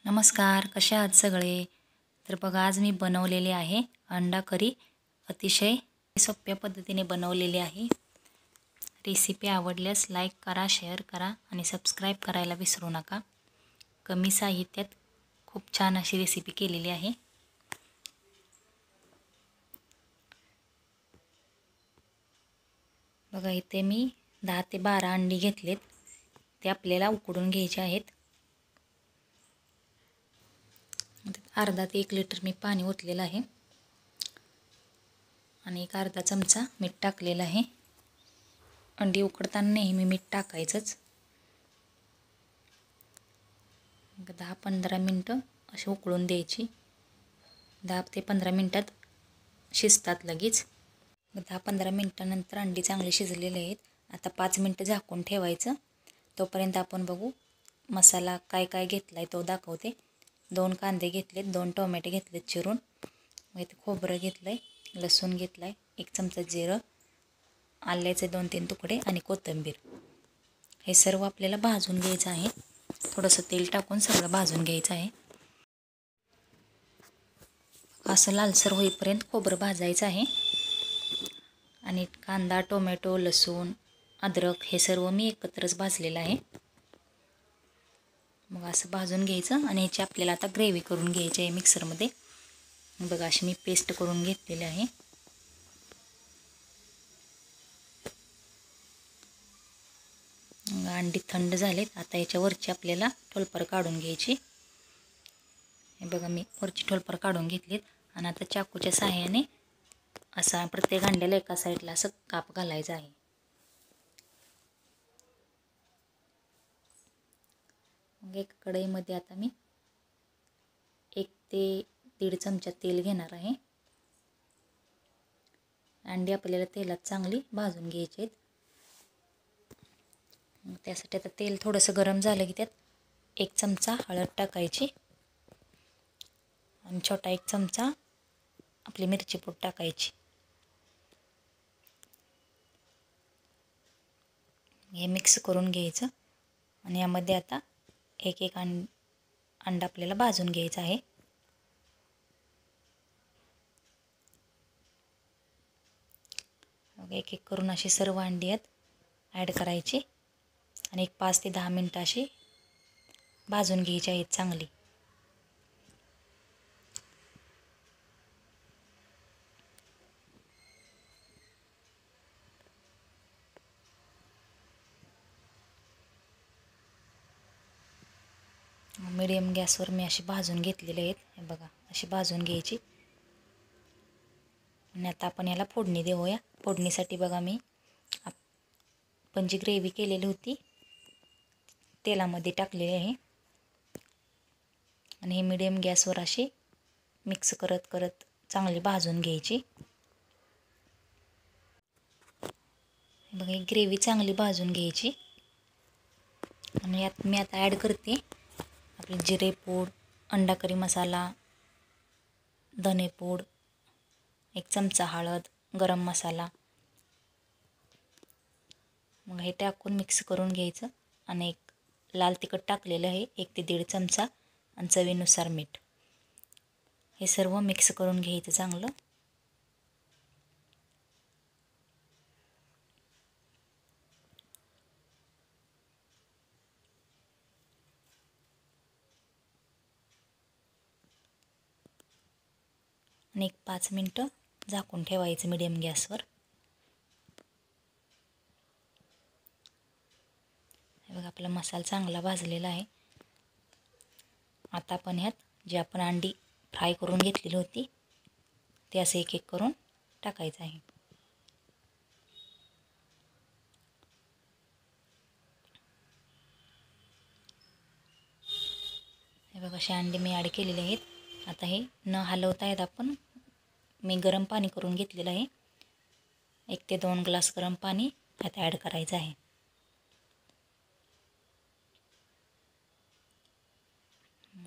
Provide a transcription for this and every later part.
नमस्कार, कसे आहात सगळे? तर बघा आज मी बनवलेले आहे अंडा करी. अतिशय सोप्या पद्धतीने बनवलेली आहे. रेसिपी आवडल्यास लाईक करा, शेअर करा आणि सबस्क्राईब करायला विसरू नका. कमी साहित्यात खूप छान अशी रेसिपी केलेली आहे. बघा इथे मी 10 ते 12 अंडी घेतलेत. ते आपल्याला उकडून घ्यायचे आहेत. अर्धा ते 1 लिटर मी पाणी ओतलेलं आहे आणि एक अर्धा चमचा मीठ टाकलेलं आहे. अंडी उकडताना नेहमी मीठ टाकायचंच. 10-15 मिनटं असे उकळून द्यायची. 10 ते 15 मिनटात शिजतात लगेच. 10-15 मिनटानंतर अंडी चांगली शिजलेली आहेत. आता 5 मिनटं झाकून ठेवायचं. तोपर्यंत आपण बघू मसाला काय काय घेतला आहे तो दाखवते. 2 कांदे घेतलेत, 2 टोमॅटो घेतलेत चिरून, मग इथे खोबरं घेतलं आहे, लसूण घेतला आहे, 1 चमचा जिरं, आल्याचे 2-3 तुकडे आणि कोथिंबीर. हे सर्व आपल्याला भाजून घ्यायचं आहे. थोडंसं तेल टाकून सगळं भाजून घ्यायचं आहे. असं लालसर होईपर्यंत खोबरं भाजायचं आहे. आणि कांदा, टोमॅटो, लसूण, अद्रक हे सर्व मी एकत्रच भाजलेलं आहे. मग असं भाजून घ्यायचं आणि याची आपल्याला आता ग्रेव्ही करून घ्यायची आहे मिक्सरमध्ये. बघा अशी मी पेस्ट करून घेतलेली आहे. अंडी थंड झालेत. आता याच्यावरची आपल्याला ठोलपर काढून घ्यायची. हे बघा मी वरची ठोलपर काढून घेतलीत आणि आता चाकूच्या सहाय्याने असा प्रत्येक अंड्याला एका साईडला असं काप घालायचा आहे. मग एक कढईमध्ये आता मी 1 ते 1.5 चमचा तेल घेणार आहे. अंडी आपल्याला तेलात चांगली भाजून घ्यायची आहेत. त्यासाठी आता तेल थोडंसं गरम झालं की त्यात 1 चमचा हळद टाकायची आणि छोटा 1 चमचा आपली मिरची पूड टाकायची. हे मिक्स करून घ्यायचं आणि यामध्ये आता एक अंडा आपल्याला भाजून घ्यायचा आहे. एक एक करून अशी सर्व अंडी यात ॲड करायची आणि एक 5 ते 10 मिनटं अशी भाजून घ्यायची आहेत चांगली. मीडियम गॅसवर मी अशी भाजून घेतलेले आहेत. हे बघा अशी भाजून घ्यायची. आणि आता आपण याला फोडणी देऊया. फोडणीसाठी बघा मी आपण जी ग्रेव्ही केलेली होती तेलामध्ये टाकलेली आहे आणि हे मीडियम गॅसवर अशी मिक्स करत करत चांगली भाजून घ्यायची. बघा ही ग्रेव्ही चांगली भाजून घ्यायची आणि यात मी आता ॲड करते आपली जिरेपूड, अंडा करी मसाला, धनेपूड, 1 चमचा हळद, गरम मसाला. मग हे टाकून मिक्स करून घ्यायचं आणि एक लाल तिखट टाकलेलं आहे 1 ते 1.5 चमचा आणि चवीनुसार मीठ. हे सर्व मिक्स करून घ्यायचं चांगलं. आणि एक 5 मिनटं झाकून ठेवायचं मीडियम गॅसवर. हे बघा आपला मसाला चांगला भाजलेला आहे. आता आपण ह्यात जी आपण अंडी फ्राय करून घेतलेली होती ते असं एक एक करून टाकायचं आहे. हे बघा असे अंडे मी ॲड केलेले आहेत. आता हे न हलवता येत आपण मी गरम पाणी करून घेतलेलं आहे. 1 ते 2 ग्लास गरम पाणी ह्यात ॲड करायचं आहे.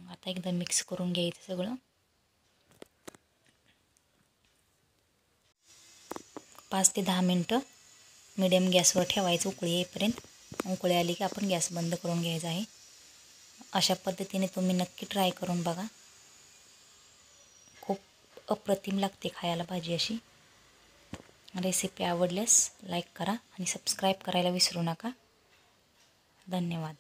आता एकदा मिक्स करून घ्यायचं सगळं. 5 ते 10 मिनटं मीडियम गॅसवर ठेवायचं उकळी येईपर्यंत. उकळी आली की आपण गॅस बंद करून घ्यायचा आहे. अशा पद्धतीने तुम्ही नक्की ट्राय करून बघा. खूप अप्रतिम लागते खायला भाजी अशी. रेसिपी आवडल्यास लाईक करा आणि सबस्क्राईब करायला विसरू नका. धन्यवाद.